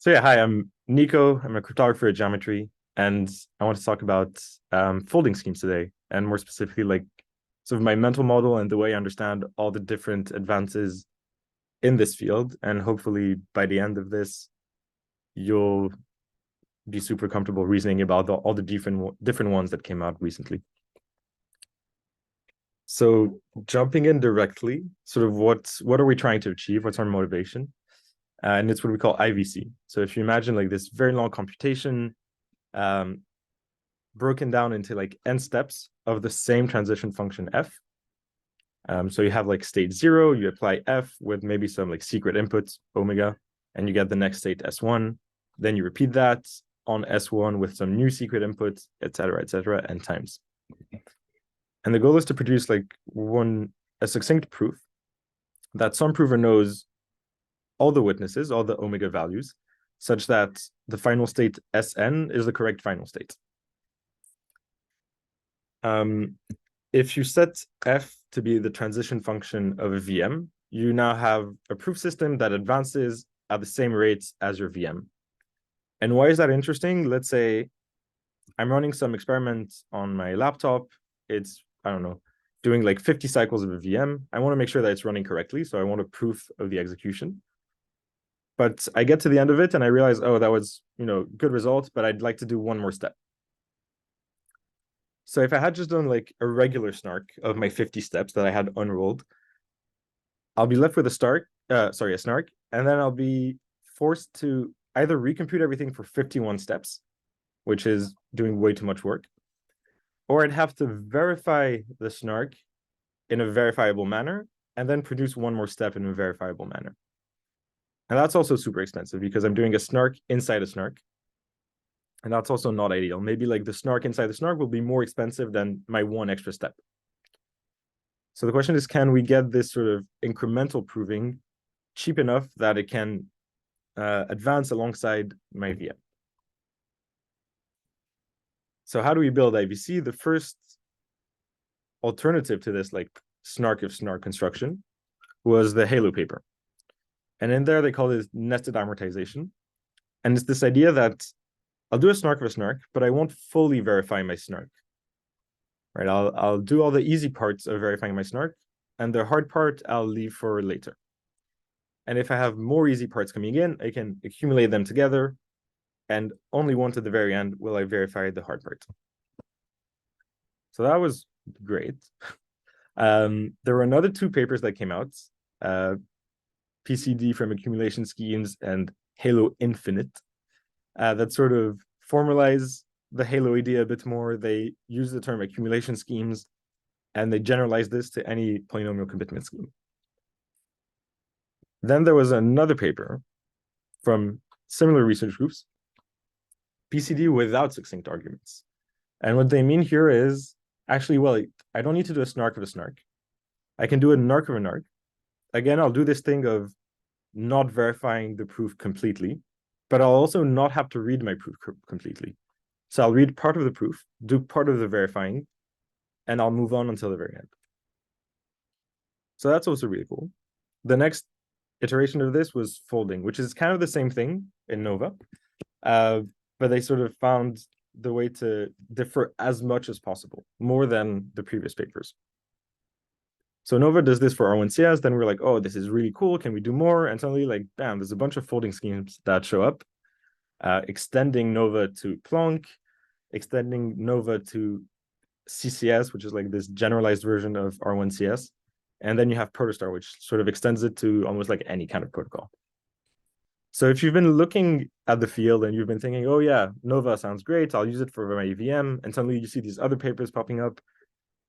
So yeah, hi, I'm Nico. I'm a cryptographer at Geometry, and I want to talk about folding schemes today, and more specifically, like sort of my mental model and the way I understand all the different advances in this field. And hopefully, by the end of this, you'll be super comfortable reasoning about all the different ones that came out recently. So jumping in directly, sort of what are we trying to achieve? What's our motivation? And it's what we call IVC. So if you imagine like this very long computation, um, broken down into like n steps of the same transition function f. So you have like state 0, you apply f with maybe some like secret input omega, and you get the next state s1. Then you repeat that on s1 with some new secret input, etc., n times. And the goal is to produce like a succinct proof that some prover knows all the witnesses, all the omega values, such that the final state Sn is the correct final state. If you set f to be the transition function of a VM, you now have a proof system that advances at the same rate as your VM. And why is that interesting? Let's say I'm running some experiment on my laptop. It's, I don't know, doing like 50 cycles of a VM. I want to make sure that it's running correctly. So I want a proof of the execution. But I get to the end of it and I realize, oh, that was, good result, but I'd like to do one more step. So if I had just done like a regular snark of my 50 steps that I had unrolled, I'll be left with a snark, and then I'll be forced to either recompute everything for 51 steps, which is doing way too much work, or I'd have to verify the snark in a verifiable manner and then produce one more step in a verifiable manner. And that's also super expensive because I'm doing a snark inside a snark. And that's also not ideal. Maybe like the snark inside the snark will be more expensive than my one extra step. So the question is, can we get this sort of incremental proving cheap enough that it can advance alongside my VM? So how do we build IVC? The first alternative to this like snark of snark construction was the Halo paper. And in there, they call it nested amortization. And it's this idea that I'll do a snark of a snark, but I won't fully verify my snark. Right? I'll do all the easy parts of verifying my snark, and the hard part I'll leave for later. And if I have more easy parts coming in, I can accumulate them together, and only once at the very end will I verify the hard part. So that was great. There were another two papers that came out, PCD from Accumulation Schemes and Halo Infinite, that sort of formalize the Halo idea a bit more. They use the term accumulation schemes, and they generalize this to any polynomial commitment scheme. Then there was another paper from similar research groups, PCD without succinct arguments. And what they mean here is, actually, well, I don't need to do a snark of a snark. I can do a nark of a nark. Again, I'll do this thing of not verifying the proof completely, but I'll also not have to read my proof completely. So I'll read part of the proof, do part of the verifying, and I'll move on until the very end. So that's also really cool. The next iteration of this was folding, which is kind of the same thing in Nova, but they sort of found the way to differ as much as possible, more than the previous papers. So Nova does this for R1CS, then we're like, oh, this is really cool, can we do more? And suddenly, like, bam, there's a bunch of folding schemes that show up, extending Nova to Plonk, extending Nova to CCS, which is like this generalized version of R1CS. And then you have Protostar, which sort of extends it to almost like any kind of protocol. So if you've been looking at the field and you've been thinking, oh yeah, Nova sounds great, I'll use it for my VM, and suddenly you see these other papers popping up,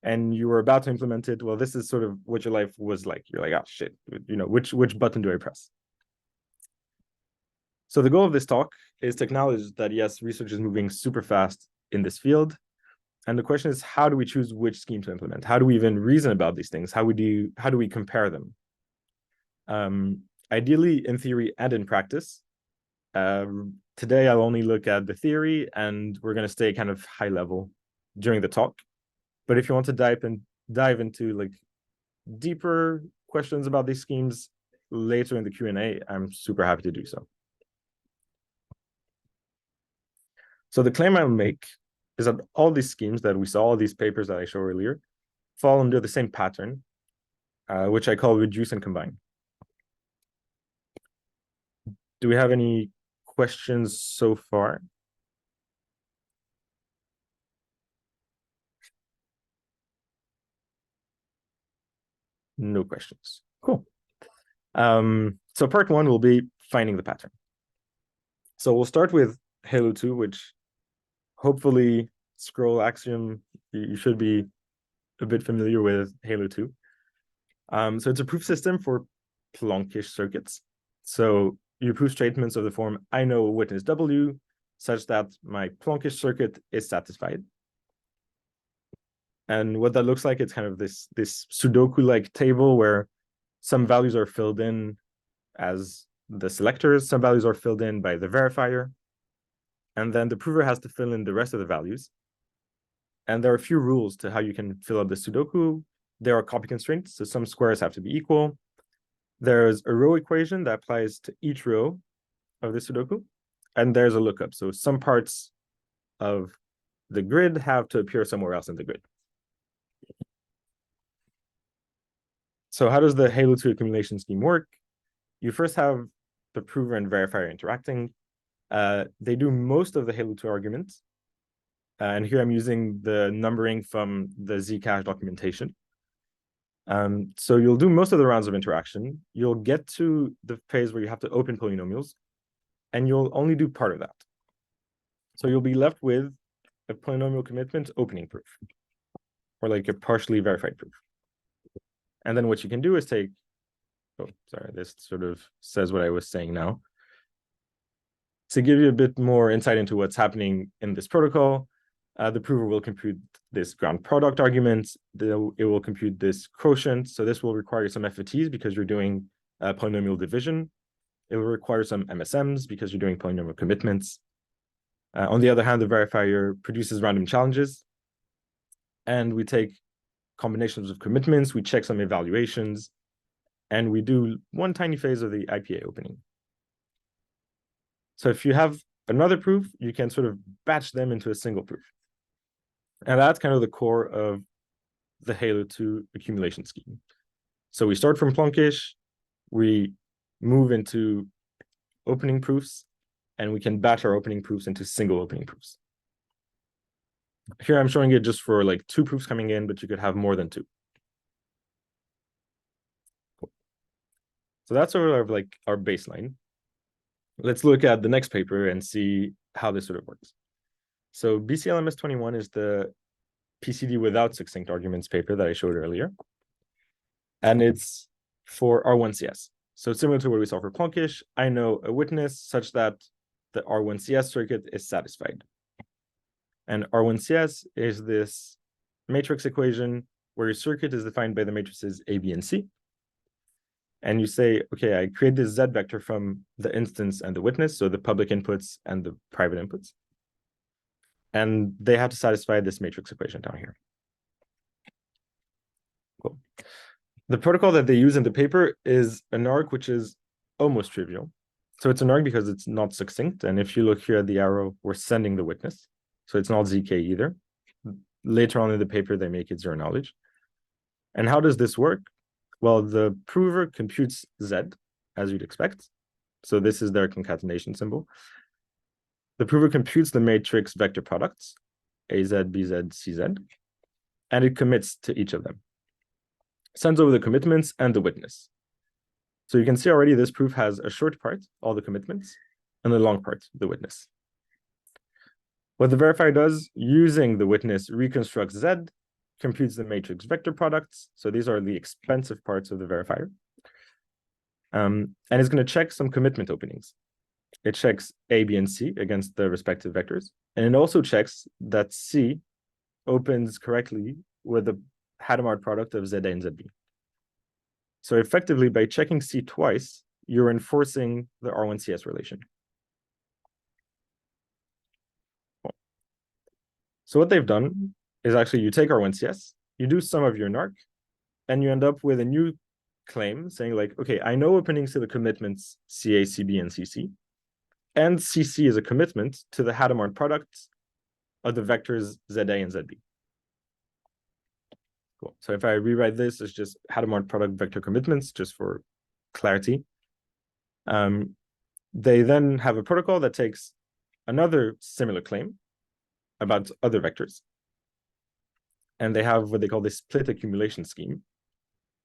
and you were about to implement it, well, this is sort of what your life was like. You're like, oh shit, which button do I press? So the goal of this talk is to acknowledge that yes, research is moving super fast in this field. And the question is, how do we choose which scheme to implement? How do we even reason about these things? How do we compare them? Ideally, in theory and in practice. Today, I'll only look at the theory, and we're going to stay kind of high level during the talk. But if you want to dive into like deeper questions about these schemes later in the Q&A, I'm super happy to do so. So the claim I'll make is that all these schemes that we saw, all these papers that I showed earlier, fall under the same pattern, which I call reduce and combine. Do we have any questions so far? No questions. Cool. So part one will be finding the pattern. So we'll start with Halo 2, which hopefully scroll axiom, you should be a bit familiar with Halo 2. So it's a proof system for Plonkish circuits. So you prove statements of the form, I know witness W, such that my Plonkish circuit is satisfied. And what that looks like, it's kind of this Sudoku-like table where some values are filled in as the selectors, some values are filled in by the verifier, and then the prover has to fill in the rest of the values. And there are a few rules to how you can fill up the Sudoku. There are copy constraints, so some squares have to be equal. There's a row equation that applies to each row of the Sudoku, and there's a lookup. So some parts of the grid have to appear somewhere else in the grid. So how does the Halo 2 accumulation scheme work? You first have the prover and verifier interacting. They do most of the Halo 2 arguments. And here I'm using the numbering from the Zcash documentation. So you'll do most of the rounds of interaction. You'll get to the phase where you have to open polynomials, and you'll only do part of that. So you'll be left with a polynomial commitment opening proof, or like a partially verified proof. And then what you can do is take, oh, sorry, this sort of says what I was saying now. To give you a bit more insight into what's happening in this protocol, the prover will compute this ground product argument. It will compute this quotient. So this will require some FETs because you're doing polynomial division. It will require some MSMs because you're doing polynomial commitments. On the other hand, the verifier produces random challenges. And we take combinations of commitments, we check some evaluations, and we do one tiny phase of the IPA opening. So if you have another proof, you can sort of batch them into a single proof. And that's kind of the core of the Halo 2 accumulation scheme. So we start from Plonkish, we move into opening proofs, and we can batch our opening proofs into single opening proofs. Here I'm showing it just for like 2 proofs coming in, but you could have more than 2. Cool. So that's sort of like our baseline. Let's look at the next paper and see how this sort of works. So BCLMS 21 is the PCD without succinct arguments paper that I showed earlier. And it's for R1CS. So similar to what we saw for Plonkish, I know a witness such that the R1CS circuit is satisfied. And R1CS is this matrix equation where your circuit is defined by the matrices A, B, and C. And you say, okay, I create this Z vector from the instance and the witness, so the public inputs and the private inputs. And they have to satisfy this matrix equation down here. Cool. The protocol that they use in the paper is an arg, which is almost trivial. So it's an arg because it's not succinct. And if you look here at the arrow, we're sending the witness. So it's not ZK either. Later on in the paper, they make it zero knowledge. And how does this work? Well, the prover computes Z, as you'd expect. So this is their concatenation symbol. The prover computes the matrix vector products, AZ, BZ, CZ, and it commits to each of them. Sends over the commitments and the witness. So you can see already this proof has a short part, all the commitments, and a long part, the witness. What the verifier does, using the witness, reconstructs Z, computes the matrix vector products. So these are the expensive parts of the verifier. And it's going to check some commitment openings. It checks A, B, and C against the respective vectors. And it also checks that C opens correctly with the Hadamard product of ZA and ZB. So effectively, by checking C twice, you're enforcing the R1CS relation. So what they've done is actually you take R1CS, you do some of your narc, and you end up with a new claim saying like, okay, I know openings to the commitments CA, CB, and CC, and CC is a commitment to the Hadamard products of the vectors ZA and ZB. Cool. So if I rewrite this as just Hadamard product vector commitments, just for clarity, they then have a protocol that takes another similar claim about other vectors. And they have what they call the split accumulation scheme,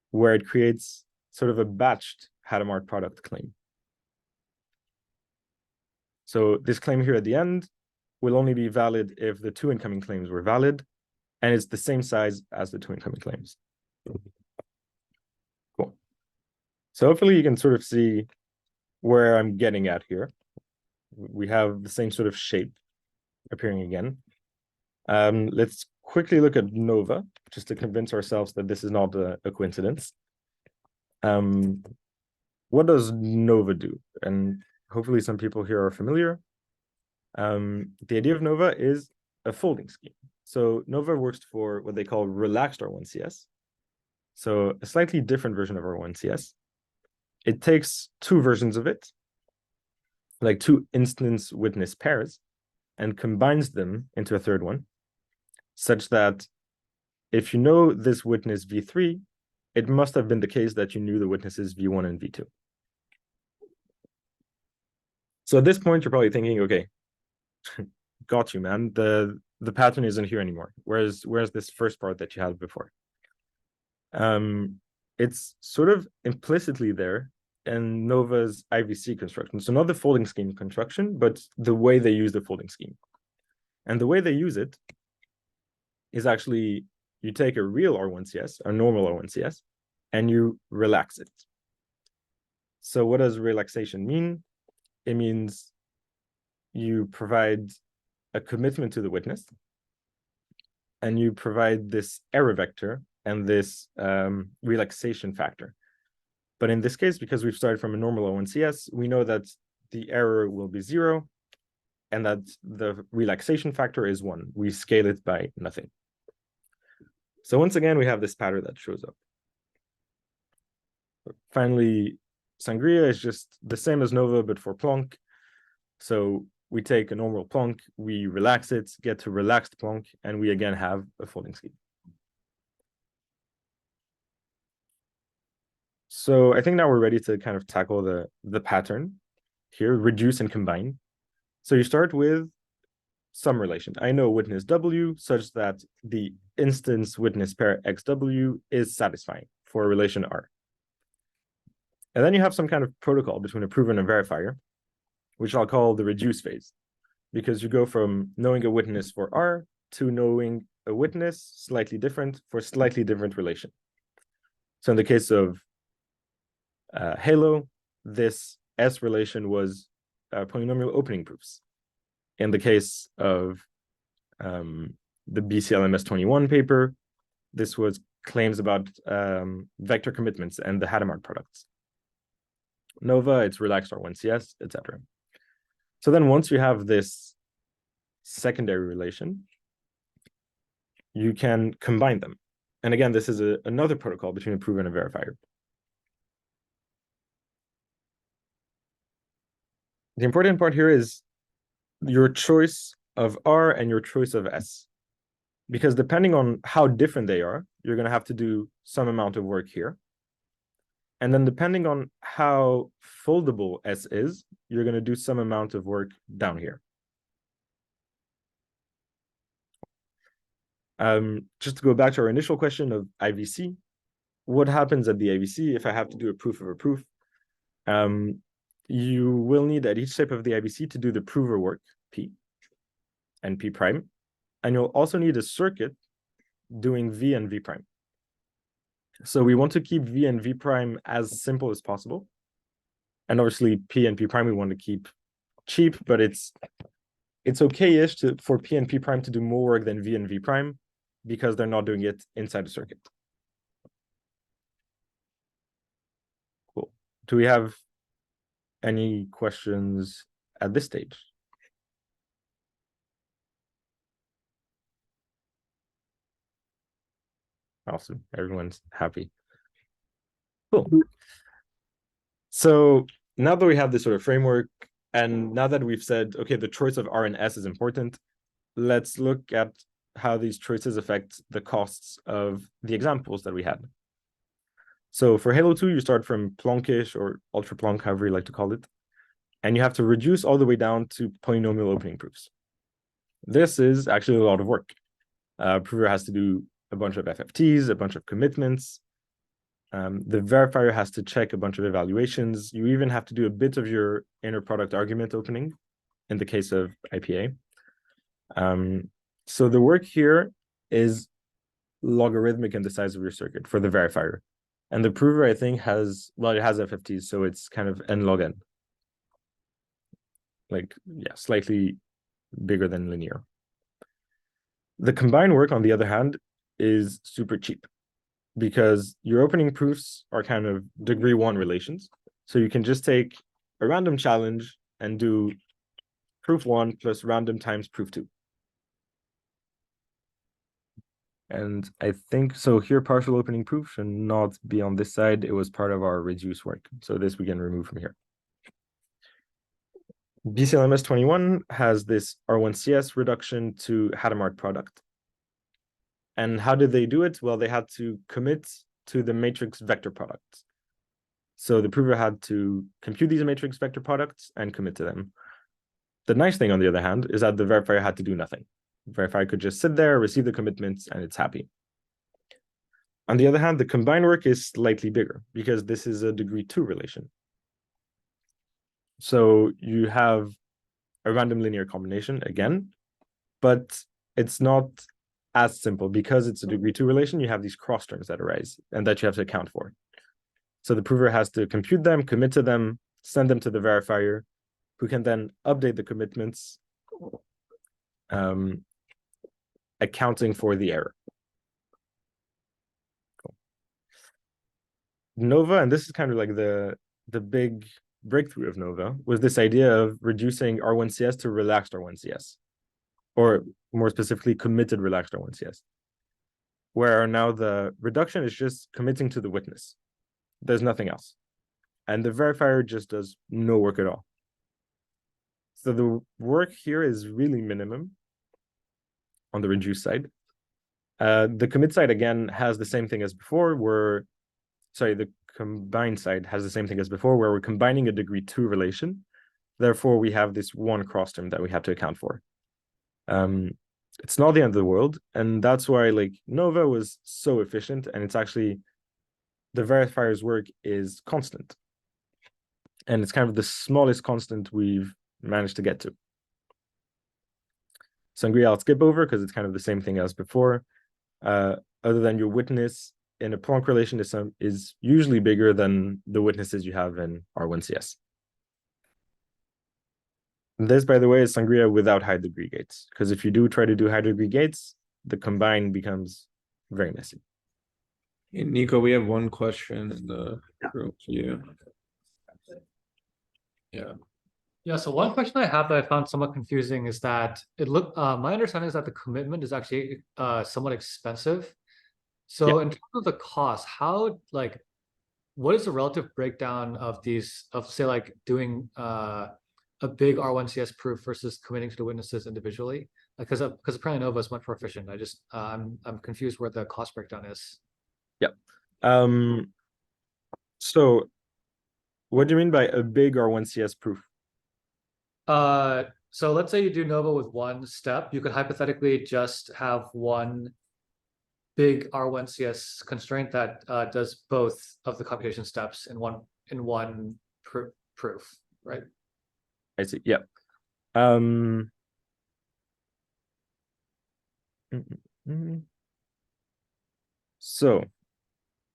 where it creates sort of a batched Hadamard product claim. So this claim here at the end will only be valid if the two incoming claims were valid, and it's the same size as the two incoming claims. Cool. So hopefully you can sort of see where I'm getting at here. We have the same sort of shape appearing again. Let's quickly look at Nova, just to convince ourselves that this is not a coincidence. What does Nova do? And hopefully some people here are familiar. The idea of Nova is a folding scheme. So Nova works for what they call relaxed R1CS. So a slightly different version of R1CS. It takes two versions of it, like two instance witness pairs, and combines them into a third one, such that if you know this witness V3, it must have been the case that you knew the witnesses V1 and V2. So at this point, you're probably thinking, okay, got you, man. The pattern isn't here anymore. Where's this first part that you had before? It's sort of implicitly there in Nova's IVC construction. So not the folding scheme construction, but the way they use the folding scheme. And the way they use it is actually you take a real R1CS, a normal R1CS, and you relax it. So what does relaxation mean? It means you provide a commitment to the witness, and you provide this error vector and this relaxation factor. But in this case, because we've started from a normal R1CS, we know that the error will be 0, and that the relaxation factor is 1. We scale it by nothing. So once again, we have this pattern that shows up. Finally, Sangria is just the same as Nova, but for Plonk. So we take a normal Plonk, we relax it, get to relaxed Plonk, and we again have a folding scheme. So I think now we're ready to kind of tackle the pattern here, reduce and combine. So you start with some relation. I know witness W such that the instance witness pair XW is satisfying for a relation R. And then you have some kind of protocol between a prover and a verifier, which I'll call the reduce phase, because you go from knowing a witness for R to knowing a witness slightly different for slightly different relation. So in the case of Halo, this S relation was polynomial opening proofs. In the case of the BCLMS21 paper, this was claims about vector commitments and the Hadamard products. Nova, it's relaxed R1CS, etc. So then once you have this secondary relation, you can combine them. And again, this is another protocol between a prover and a verifier. The important part here is your choice of R and your choice of S. Because depending on how different they are, you're going to have to do some amount of work here. And then depending on how foldable S is, you're going to do some amount of work down here. Just to go back to our initial question of IVC, what happens at the IVC if I have to do a proof of a proof? You will need at each step of the IVC to do the prover work, P and P prime. And you'll also need a circuit doing V and V prime. So we want to keep V and V prime as simple as possible. And obviously P and P prime we want to keep cheap, but it's okay-ish for P and P prime to do more work than V and V prime because they're not doing it inside the circuit. Cool. Do we have any questions at this stage? Awesome. Everyone's happy. Cool. So now that we have this sort of framework, And now that we've said, okay, the choice of R and S is important, let's look at how these choices affect the costs of the examples that we had. So for Halo 2, you start from Plonkish or ultra Plonk, however you like to call it, and you have to reduce all the way down to polynomial opening proofs. This is actually a lot of work. Prover has to do a bunch of FFTs, a bunch of commitments. The verifier has to check a bunch of evaluations. You even have to do a bit of your inner product argument opening in the case of IPA. So the work here is logarithmic in the size of your circuit for the verifier. And the prover, I think, has, well, it has FFTs, so it's kind of n log n. Like, yeah, slightly bigger than linear. The combined work, on the other hand, is super cheap because your opening proofs are kind of degree 1 relations. So you can just take a random challenge and do proof 1 plus random times proof 2. And I think, so here partial opening proof should not be on this side. It was part of our reduce work. So this we can remove from here. BCLMS 21 has this R1CS reduction to Hadamard product. And how did they do it? Well, they had to commit to the matrix vector products. So the prover had to compute these matrix vector products and commit to them. The nice thing, on the other hand, is that the verifier had to do nothing. The verifier could just sit there, receive the commitments, and it's happy. On the other hand, the combined work is slightly bigger because this is a degree 2 relation. So you have a random linear combination again, but it's not as simple because it's a degree 2 relation. You have these cross terms that arise and that you have to account for. So the prover has to compute them, commit to them, send them to the verifier, who can then update the commitments, accounting for the error. Cool. Nova, and this is kind of like the big breakthrough of Nova, was this idea of reducing R1CS to relaxed R1CS, or more specifically, committed relaxed R1CS, where now the reduction is just committing to the witness. There's nothing else. And the verifier just does no work at all. So the work here is really minimum on the reduced side. The commit side, again, has the same thing as before, the combined side has the same thing as before, where we're combining a degree 2 relation. Therefore, we have this one cross term that we have to account for. It's not the end of the world, and that's why like Nova was so efficient, and it's actually, the verifier's work is constant. And it's kind of the smallest constant we've managed to get to. Sangria, I'll skip over because it's kind of the same thing as before. Other than your witness in a Planck relation is usually bigger than the witnesses you have in R1CS. This, by the way, is Sangria without high degree gates, because if you do try to do high degree gates, the combine becomes very messy. Hey, Nico, we have one question in the group for you. Yeah. Yeah, so one question I have that I found somewhat confusing is that my understanding is that the commitment is actually somewhat expensive. So in terms of the cost, what is the relative breakdown of these, of say like doing a big R1CS proof versus committing to the witnesses individually? Because apparently Nova is much more efficient. I'm confused where the cost breakdown is. Yep. So what do you mean by a big R1CS proof? So let's say you do Nova with one step, you could hypothetically just have one big R1CS constraint that does both of the computation steps in one proof, right? I see. Yeah. So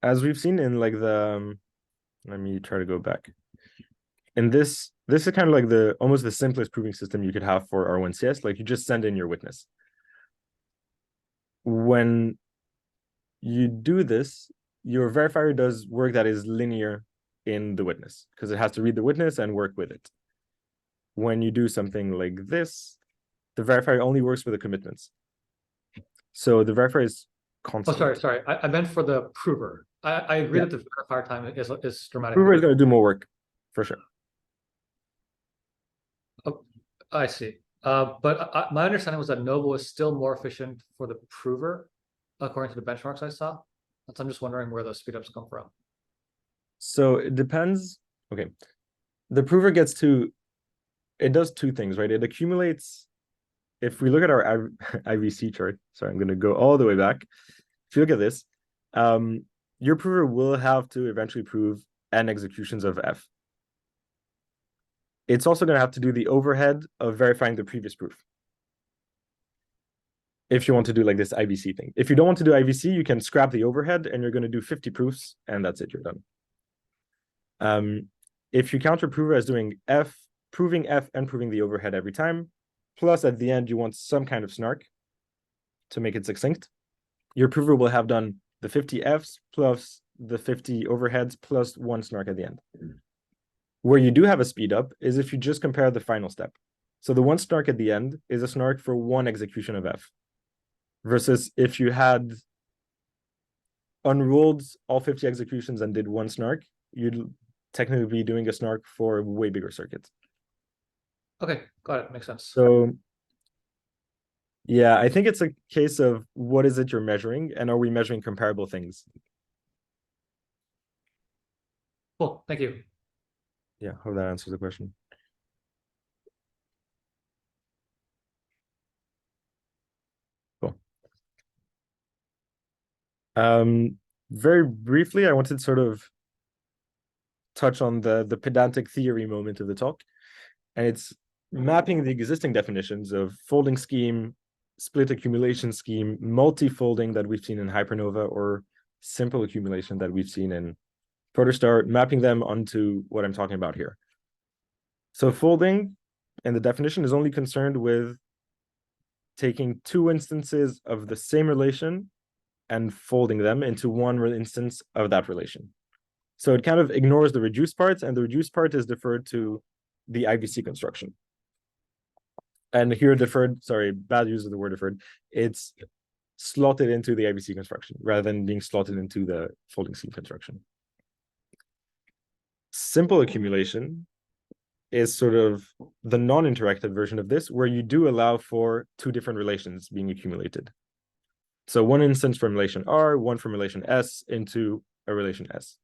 as we've seen in like let me try to go back. In this is kind of like almost the simplest proving system you could have for R1CS. Like you just send in your witness. When you do this, your verifier does work that is linear in the witness because it has to read the witness and work with it. When you do something like this, the verifier only works with the commitments. So the verifier is constant. Oh, sorry. I meant for the prover. I agree that the verifier time is dramatically. Prover is going to do more work, for sure. I see. But my understanding was that Nova was still more efficient for the prover, according to the benchmarks I saw. So I'm just wondering where those speedups come from. So it depends. Okay. The prover gets to, it does two things, right? It accumulates. If we look at our IVC chart, sorry, I'm going to go all the way back. If you look at this, your prover will have to eventually prove n executions of f. It's also going to have to do the overhead of verifying the previous proof. If you want to do like this IVC thing. If you don't want to do IVC, you can scrap the overhead and you're going to do 50 proofs and that's it, you're done. If you count your prover as doing f, proving f and proving the overhead every time, plus at the end you want some kind of snark to make it succinct, your prover will have done the 50 f's plus the 50 overheads plus one snark at the end. Where you do have a speed up is if you just compare the final step. So the one snark at the end is a snark for one execution of f. Versus if you had unrolled all 50 executions and did one snark, you'd technically be doing a snark for a way bigger circuit. Okay, got it. Makes sense. So yeah, I think it's a case of what is it you're measuring and are we measuring comparable things? Cool, thank you. Yeah, hope that answers the question. Cool. Very briefly, I wanted to sort of touch on the pedantic theory moment of the talk. And it's mapping the existing definitions of folding scheme, split accumulation scheme, multi-folding that we've seen in Hypernova, or simple accumulation that we've seen in Protostar, mapping them onto what I'm talking about here. So folding, and the definition is only concerned with taking two instances of the same relation and folding them into one instance of that relation. So it kind of ignores the reduced parts, and the reduced part is deferred to the IVC construction. And here deferred, sorry, bad use of the word deferred, it's slotted into the IVC construction rather than being slotted into the folding scheme construction. Simple accumulation is sort of the non-interactive version of this, where you do allow for two different relations being accumulated. So one instance from relation R, one from relation S into a relation S.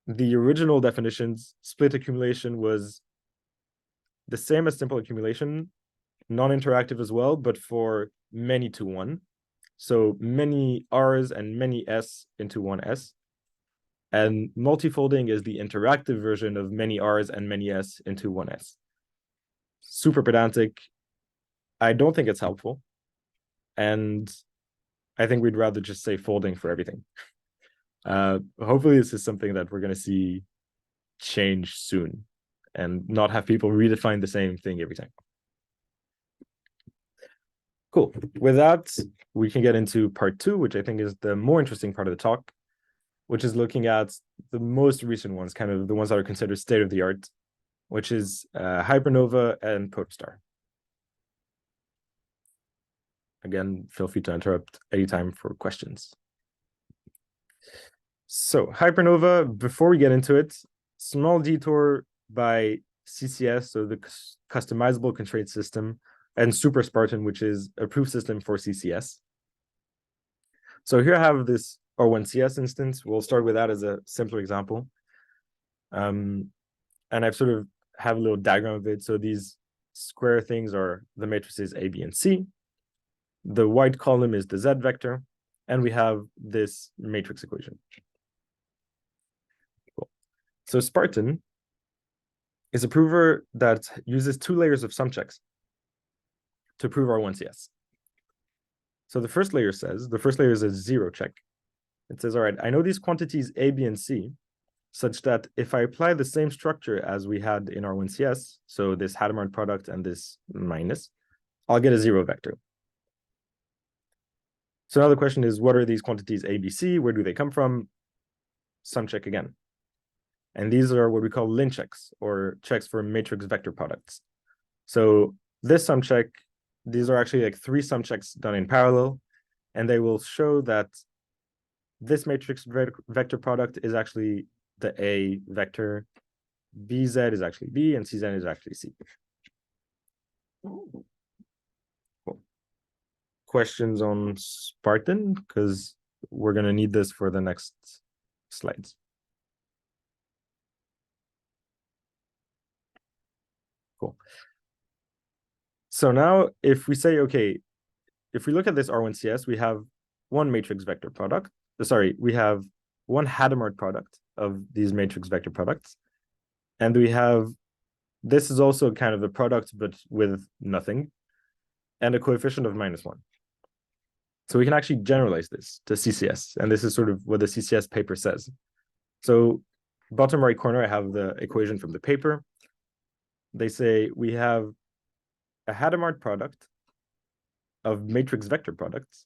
The original definitions, split accumulation was the same as simple accumulation, non-interactive as well, but for many to one. So many R's and many S into one S. And multifolding is the interactive version of many R's and many S into one S. Super pedantic. I don't think it's helpful. And I think we'd rather just say folding for everything. Hopefully this is something that we're going to see change soon and not have people redefine the same thing every time. Cool. With that, we can get into part 2, which I think is the more interesting part of the talk, which is looking at the most recent ones, kind of the ones that are considered state-of-the-art, which is Hypernova and Protostar. Again, feel free to interrupt anytime for questions. So Hypernova, before we get into it, small detour by CCS, so the customizable constraint system, and Super Spartan, which is a proof system for CCS. So here I have this R1CS instance. We'll start with that as a simpler example. And I've sort of have a little diagram of it. So these square things are the matrices A, B, and C. The white column is the Z vector, and we have this matrix equation. Cool. So Spartan is a prover that uses 2 layers of sum checks to prove R1CS. So the first layer is a 0 check. It says, all right, I know these quantities A, B, and C, such that if I apply the same structure as we had in R1CS, so this Hadamard product and this minus, I'll get a 0 vector. So now the question is, what are these quantities A, B, C? Where do they come from? Sum check again. And these are what we call lin checks, or checks for matrix vector products. So this sum check, these are actually like 3 sum checks done in parallel, and they will show that this matrix vector product is actually the A vector, BZ is actually B, and CZ is actually C. Cool. Questions on Spartan? Because we're going to need this for the next slides. Cool. So now if we say, okay, if we look at this R1CS, we have one matrix vector product. Sorry, we have one Hadamard product of these matrix vector products. And we have, this is also kind of a product, but with nothing, and a coefficient of -1. So we can actually generalize this to CCS. And this is sort of what the CCS paper says. So bottom right corner, I have the equation from the paper. They say we have a Hadamard product of matrix vector products,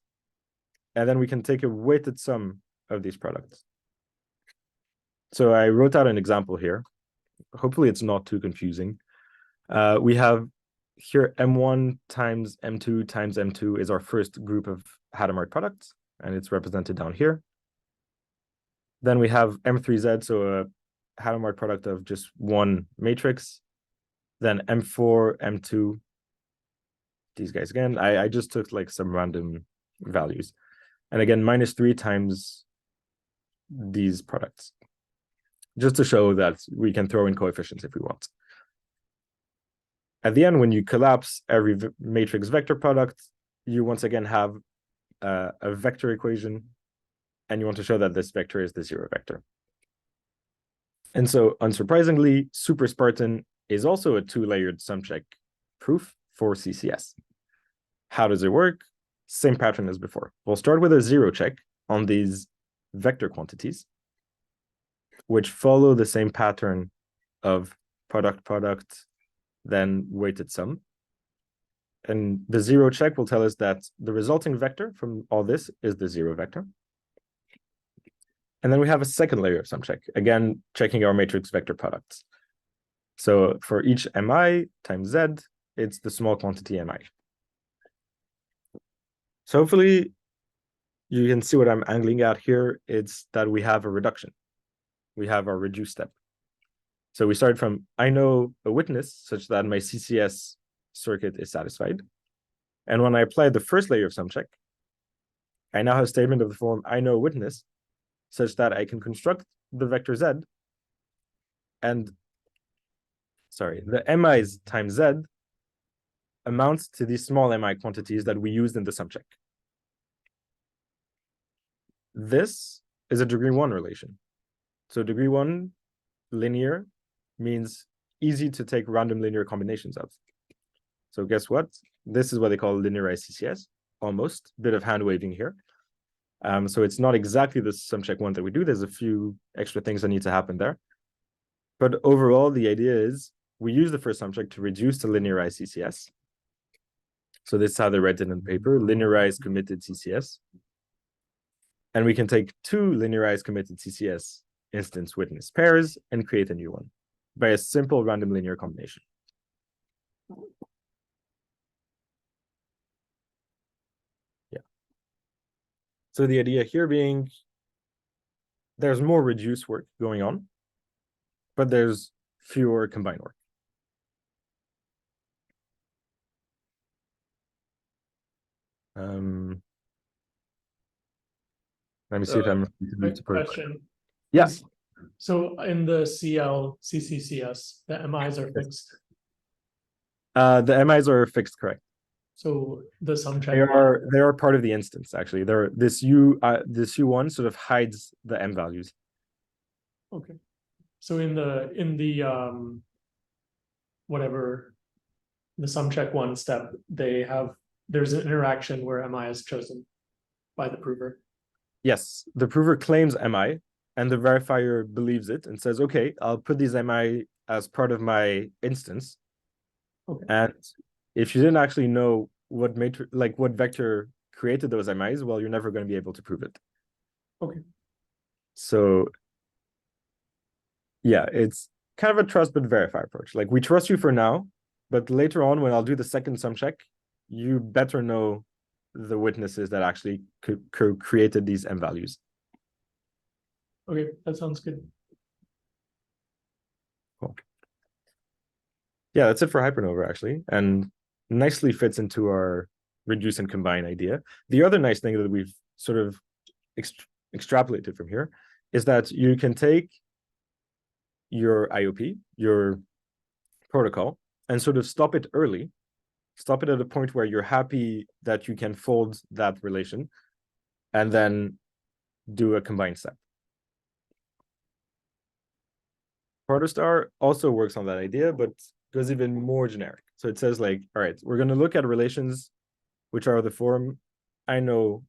and then we can take a weighted sum of these products. So I wrote out an example here. Hopefully it's not too confusing. We have here M1 times M2 times M2 is our first group of Hadamard products, and it's represented down here. Then we have M3Z, so a Hadamard product of just one matrix. Then M4, M2, these guys again. I just took like some random values. And again, -3 times these products, just to show that we can throw in coefficients if we want. At the end, when you collapse every matrix vector product, you once again have a vector equation, and you want to show that this vector is the zero vector. And so, unsurprisingly, Super Spartan is also a two-layered sum check proof for CCS. How does it work? Same pattern as before. We'll start with a zero check on these vector quantities, which follow the same pattern of product, then weighted sum. And the zero check will tell us that the resulting vector from all this is the zero vector. And then we have a second layer of sum check, again, checking our matrix vector products. So for each mi times z, it's the small quantity mi. So hopefully you can see what I'm angling at here. It's that we have a reduction. We have our reduced step. So we start from, I know a witness such that my CCS circuit is satisfied. And when I apply the first layer of sum check, I now have a statement of the form, I know a witness such that I can construct the vector z, and the mi's times z amounts to these small mi quantities that we used in the sum check. This is a degree 1 relation. So degree 1 linear means easy to take random linear combinations of. So guess what? This is what they call linearized CCS, almost. Bit of hand waving here. So it's not exactly the sum check one that we do. There's a few extra things that need to happen there. But overall, the idea is we use the first sum check to reduce to linearized CCS. So this is how they write it in the paper, linearized committed CCS. And we can take two linearized committed CCS instance witness pairs and create a new one by a simple random linear combination. Yeah. So the idea here being there's more reduced work going on, but there's fewer combined work. Let me see if I'm Quick question. Yeah. So in the CCCS, the MIs are fixed. The MIs are fixed, correct. So the sum check. They are part of the instance, actually. This U1 sort of hides the M values. Okay. So in the whatever the sum check one step, there's an interaction where MI is chosen by the prover. Yes, the prover claims MI, and the verifier believes it and says, okay, I'll put these MI as part of my instance. Okay. And if you didn't actually know what vector created those MIs, well, you're never going to be able to prove it. Okay. So yeah, it's kind of a trust but verify approach. Like, we trust you for now, but later on when I'll do the second sum check, you better know the witnesses that actually created these M values. Okay, that sounds good. Cool. Yeah, that's it for Hypernova, actually. And nicely fits into our reduce and combine idea. The other nice thing that we've sort of extrapolated from here is that you can take your IOP, your protocol, and sort of stop it early, stop it at a point where you're happy that you can fold that relation, and then do a combined step. Protostar also works on that idea, but goes even more generic. So it says like, all right, we're going to look at relations which are the form, I know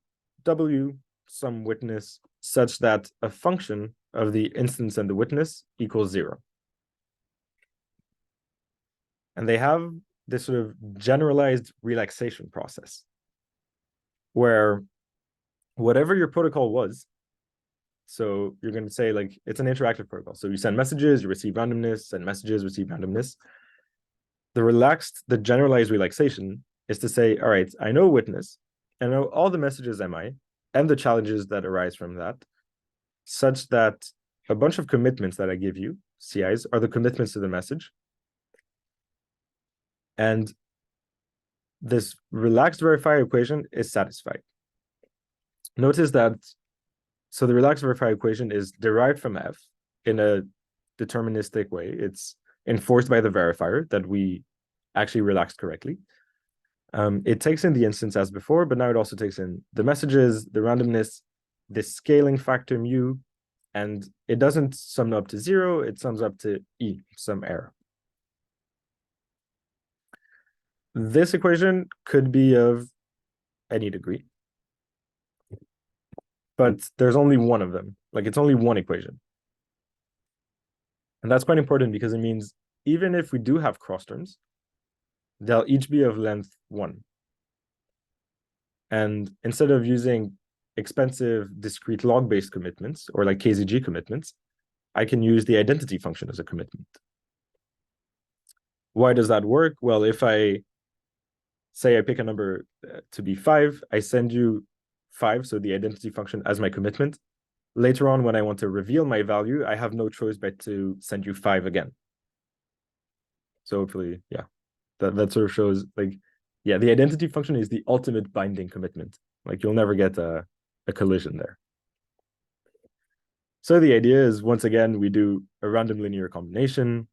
W, some witness, such that a function of the instance and the witness equals 0. And they have this sort of generalized relaxation process where whatever your protocol was, so you're going to say like, it's an interactive protocol. So you send messages, you receive randomness, send messages, receive randomness. The generalized relaxation is to say, all right, I know witness, I know all the messages MI and the challenges that arise from that, such that a bunch of commitments that I give you, CIs, are the commitments to the message. And this relaxed verifier equation is satisfied. Notice that, so the relaxed verifier equation is derived from F in a deterministic way. It's enforced by the verifier that we actually relaxed correctly. It takes in the instance as before, but now it also takes in the messages, the randomness, the scaling factor mu, and it doesn't sum up to 0, it sums up to E, some error. This equation could be of any degree, but there's only one of them. Like, it's only one equation. And that's quite important because it means even if we do have cross terms, they'll each be of length 1. And instead of using expensive discrete log-based commitments or like KZG commitments, I can use the identity function as a commitment. Why does that work? Well, if I say I pick a number to be 5, I send you 5, so the identity function as my commitment. Later on, when I want to reveal my value, I have no choice but to send you 5 again. So hopefully, yeah, that sort of shows like, yeah, the identity function is the ultimate binding commitment. Like, you'll never get a collision there. So the idea is, once again, we do a random linear combination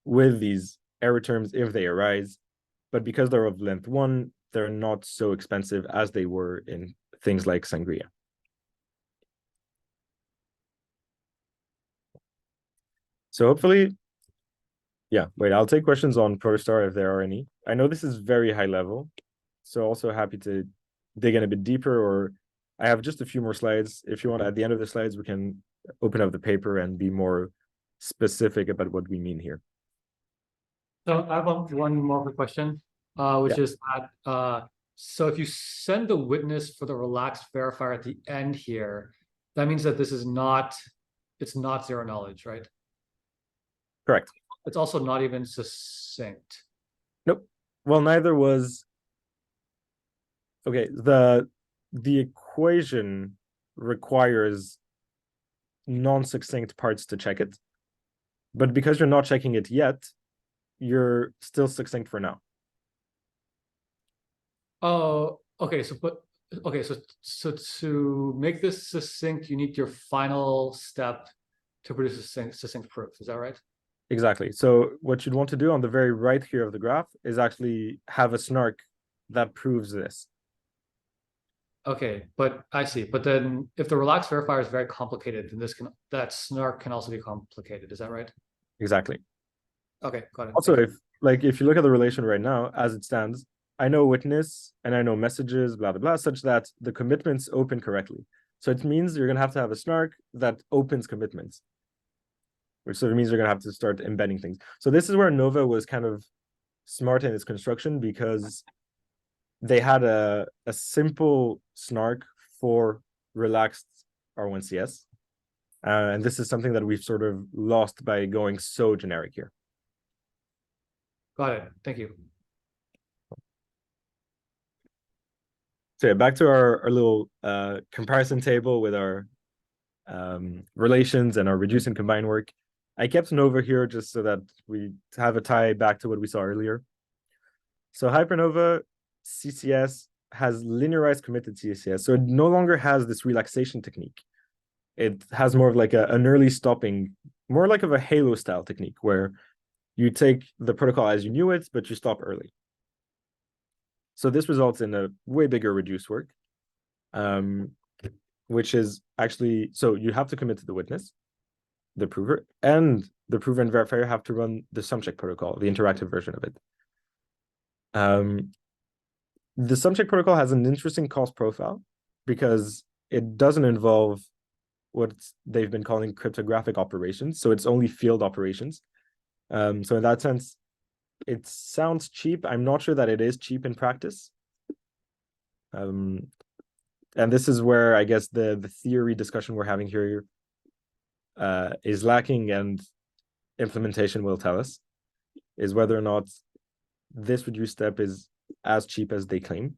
with these error terms if they arise, but because they're of length 1, they're not so expensive as they were in things like Sangria. So hopefully, yeah, wait, I'll take questions on Protostar if there are any. I know this is very high level, so also happy to dig in a bit deeper, or I have just a few more slides. If you want, at the end of the slides, we can open up the paper and be more specific about what we mean here. So I have one more question, which is that so if you send the witness for the relaxed verifier at the end here, that means that this is not, it's not zero knowledge, right? Correct. It's also not even succinct. Nope. Well, neither was. Okay, the equation requires non-succinct parts to check it, but because you're not checking it yet, you're still succinct for now. Oh, okay. So to make this succinct, you need your final step to produce a succinct proof. Is that right? Exactly. So what you'd want to do on the very right here of the graph is actually have a snark that proves this. Okay, but I see. But then if the relaxed verifier is very complicated, then that snark can also be complicated. Is that right? Exactly. Okay, got it. Also, if you look at the relation right now as it stands, I know witness and I know messages, blah, blah, blah, such that the commitments open correctly. So it means you're going to have a snark that opens commitments, which sort of means you're going to have to start embedding things. So this is where Nova was kind of smart in its construction, because they had a simple snark for relaxed R1CS. And this is something that we've sort of lost by going so generic here. Got it. Thank you. So yeah, back to our little comparison table with our relations and our reduce and combine work. I kept Nova here just so that we have a tie back to what we saw earlier. So Hypernova CCS has linearized committed CCS. So it no longer has this relaxation technique. It has more of like an early stopping, more like of a Halo style technique where you take the protocol as you knew it, but you stop early. So this results in a way bigger reduced work, which is actually, so you have to commit to the witness, the prover, and the prover and verifier have to run the sumcheck protocol, the interactive version of it. The sumcheck protocol has an interesting cost profile because it doesn't involve what they've been calling cryptographic operations. So it's only field operations. So in that sense, it sounds cheap. I'm not sure that it is cheap in practice. And this is where I guess the theory discussion we're having here is lacking, and implementation will tell us, is whether or not this reduced step is as cheap as they claim.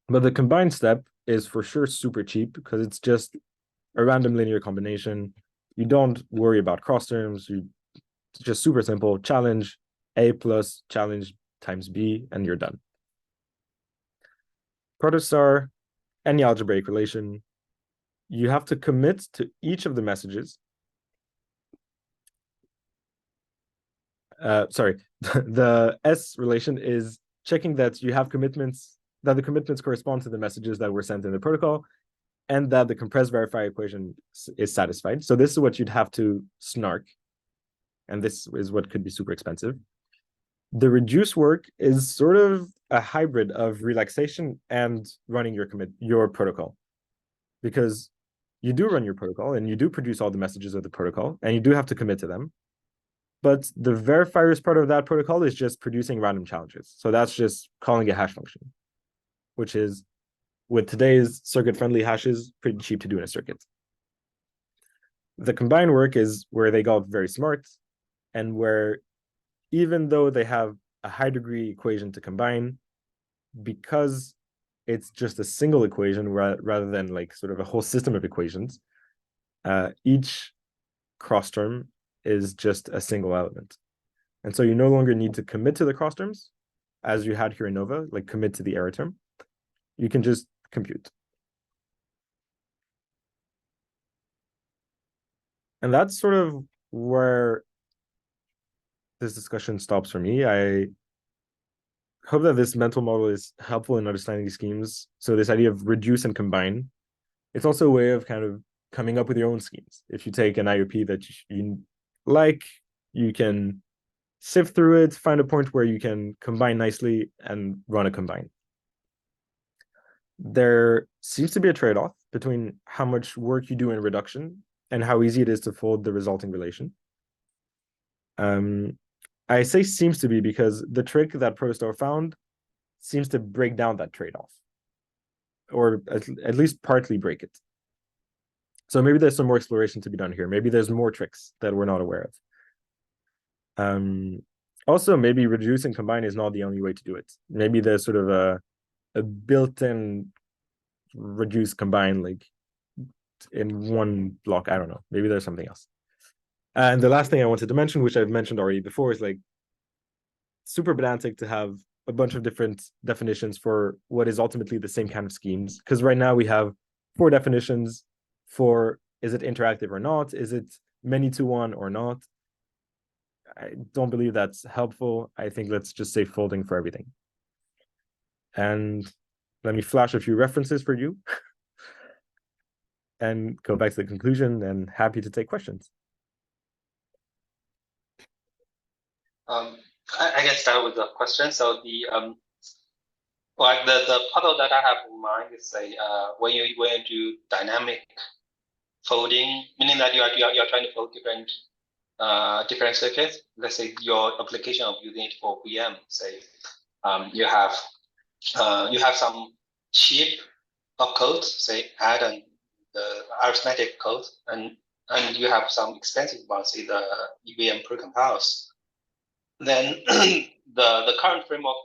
But the combined step is for sure super cheap because it's just a random linear combination. You don't worry about cross terms. It's just super simple. Challenge A plus challenge times B, and you're done. Protostar, any algebraic relation, you have to commit to each of the messages. Sorry, the S relation is checking that you have commitments, that the commitments correspond to the messages that were sent in the protocol, and that the compressed verify equation is satisfied. So this is what you'd have to snark. And this is what could be super expensive. The reduce work is sort of a hybrid of relaxation and running your protocol. Because you do run your protocol and you do produce all the messages of the protocol and you do have to commit to them. But the verifiers part of that protocol is just producing random challenges. So that's just calling a hash function, which is, with today's circuit-friendly hashes, pretty cheap to do in a circuit. The combined work is where they got very smart, and where even though they have a high degree equation to combine, because it's just a single equation rather than like sort of a whole system of equations, each cross term is just a single element. And so you no longer need to commit to the cross terms as you had here in Nova, like commit to the error term. You can just compute. And that's sort of where this discussion stops for me. I hope that this mental model is helpful in understanding these schemes. So this idea of reduce and combine, it's also a way of kind of coming up with your own schemes. If you take an IOP that you like, you can sift through it, find a point where you can combine nicely and run a combine. There seems to be a trade-off between how much work you do in reduction and how easy it is to fold the resulting relation. I say seems to be because the trick that Protostar found seems to break down that trade-off, or at least partly break it. So maybe there's some more exploration to be done here. Maybe there's more tricks that we're not aware of. Also, maybe reduce and combine is not the only way to do it. Maybe there's sort of a built-in reduce combine like in one block. I don't know. Maybe there's something else. And the last thing I wanted to mention, which I've mentioned already before, is like super pedantic to have a bunch of different definitions for what is ultimately the same kind of schemes. Because right now we have 4 definitions for, is it interactive or not? Is it many to one or not? I don't believe that's helpful. I think let's just say folding for everything. And let me flash a few references for you and go back to the conclusion, and happy to take questions. I can start with the question. So the puzzle that I have in mind is say when you do dynamic folding, meaning that you're trying to fold different circuits. Let's say your application of using it for VM. Say you have some cheap opcode, say add the arithmetic code, and you have some expensive ones, say the EVM precompiles. Then the current framework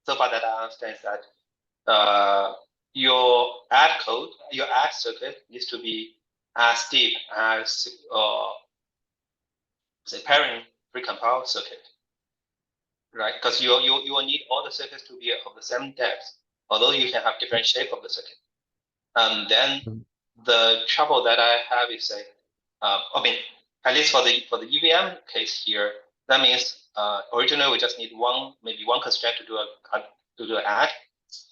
so far that I understand is that your add code, your add circuit needs to be as deep as say pairing precompiled circuit. right? Because you will need all the circuits to be of the same depth, although you can have different shape of the circuit. And then the trouble that I have is say, I mean, at least for the EVM case here, that means originally we just need maybe one constraint to do an add.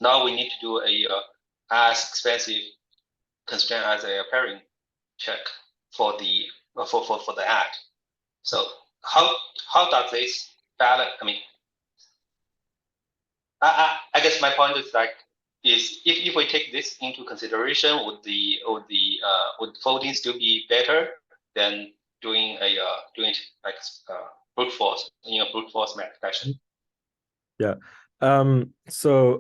Now we need to do a as expensive constraint as a pairing check for the add. So how does this balance? I mean, I guess my point is like if we take this into consideration, would folding still be better than doing it like brute force in a brute force fashion? Yeah. So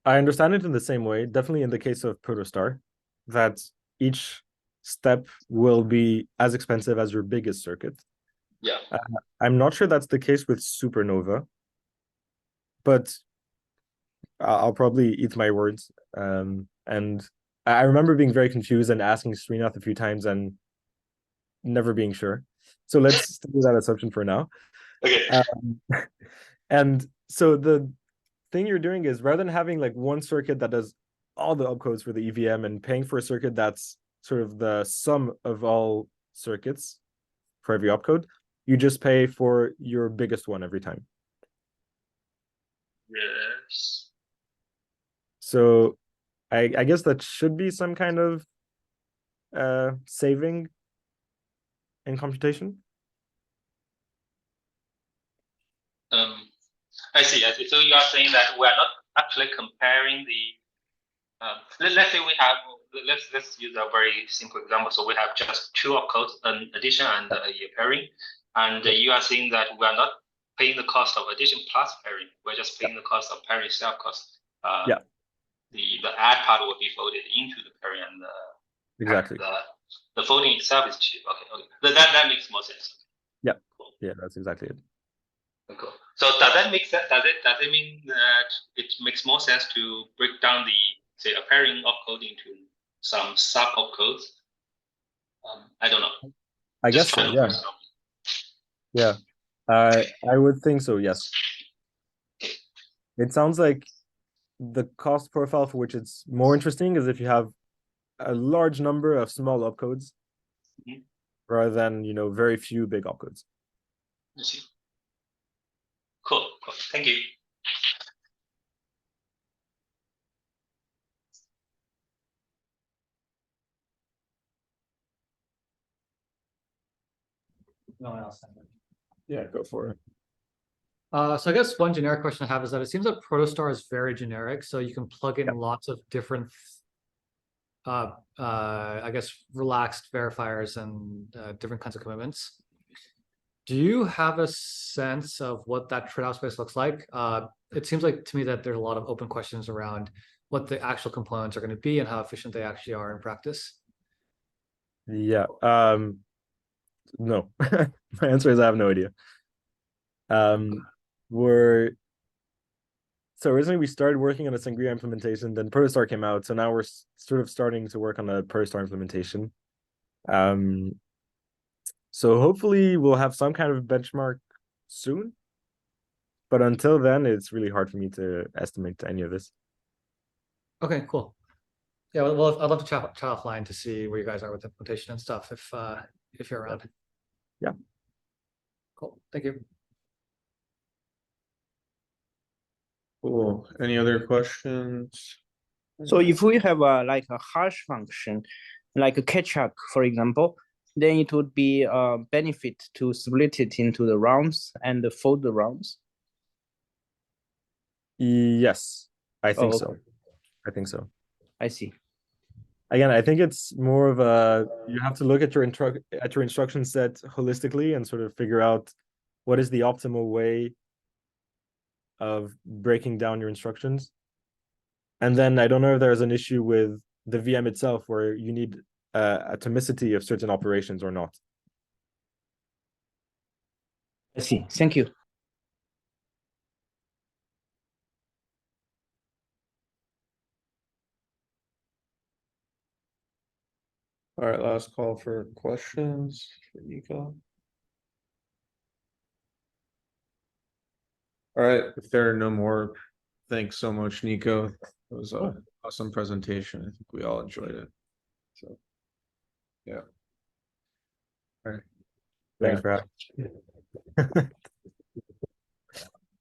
I understand it in the same way, definitely in the case of Protostar, that each step will be as expensive as your biggest circuit. Yeah. I'm not sure that's the case with Supernova, but I'll probably eat my words. And I remember being very confused and asking Srinath a few times and never being sure. So let's do that assumption for now. Okay. And so the thing you're doing is rather than having like one circuit that does all the opcodes for the EVM and paying for a circuit that's sort of the sum of all circuits for every opcode, you just pay for your biggest one every time. Yes. So I guess that should be some kind of saving in computation. I see. So you are saying that we are not actually comparing the. Let's say we have. Let's use a very simple example. So we have just two opcodes, an addition and a pairing, and you are saying that we are not paying the cost of addition plus pairing. We're just paying the cost of pairing itself. Cost. Yeah. The add part will be folded into the pairing, and Exactly. the folding itself is cheap. Okay. That makes more sense. Yeah. Cool. Yeah, that's exactly it. Cool. So does that make sense? Does it mean that it makes more sense to break down the say a pairing opcode into some sub opcodes? I don't know. I Just guess so. trying to Yeah. personal. Yeah. I would think so. Yes. It sounds like the cost profile for which it's more interesting is if you have a large number of small opcodes rather than very few big opcodes. I see. Cool. Thank you. No one else. Yeah, go for it. So I guess one generic question I have is that it seems that Protostar is very generic, so you can plug in lots of different, I guess, relaxed verifiers and different kinds of commitments. Do you have a sense of what that trade-off space looks like? It seems like to me that there's a lot of open questions around what the actual components are going to be and how efficient they actually are in practice. Yeah. No. My answer is I have no idea. So originally we started working on a Sangria implementation, then Protostar came out, so now we're sort of starting to work on a Protostar implementation. So hopefully we'll have some kind of benchmark soon. But until then, it's really hard for me to estimate any of this. Okay, cool. Yeah, well, I'd love to chat offline to see where you guys are with implementation and stuff if you're around. Yeah. Cool. Thank you. Cool. Any other questions? So if we have like a hash function, like a catch-up, for example, then it would be a benefit to split it into the rounds and fold the rounds. Yes, I think so. Okay. I think so. I see. Again, I think it's more of a you have to look at your instruction set holistically and sort of figure out what is the optimal way of breaking down your instructions. And then I don't know if there's an issue with the VM itself where you need atomicity of certain operations or not. I see. Thank you. All right, last call for questions for Nico. All right, if there are no more, thanks so much, Nico. It was Cool. an awesome presentation. I think we all enjoyed it. So, yeah. All right. Thanks Yeah. for having.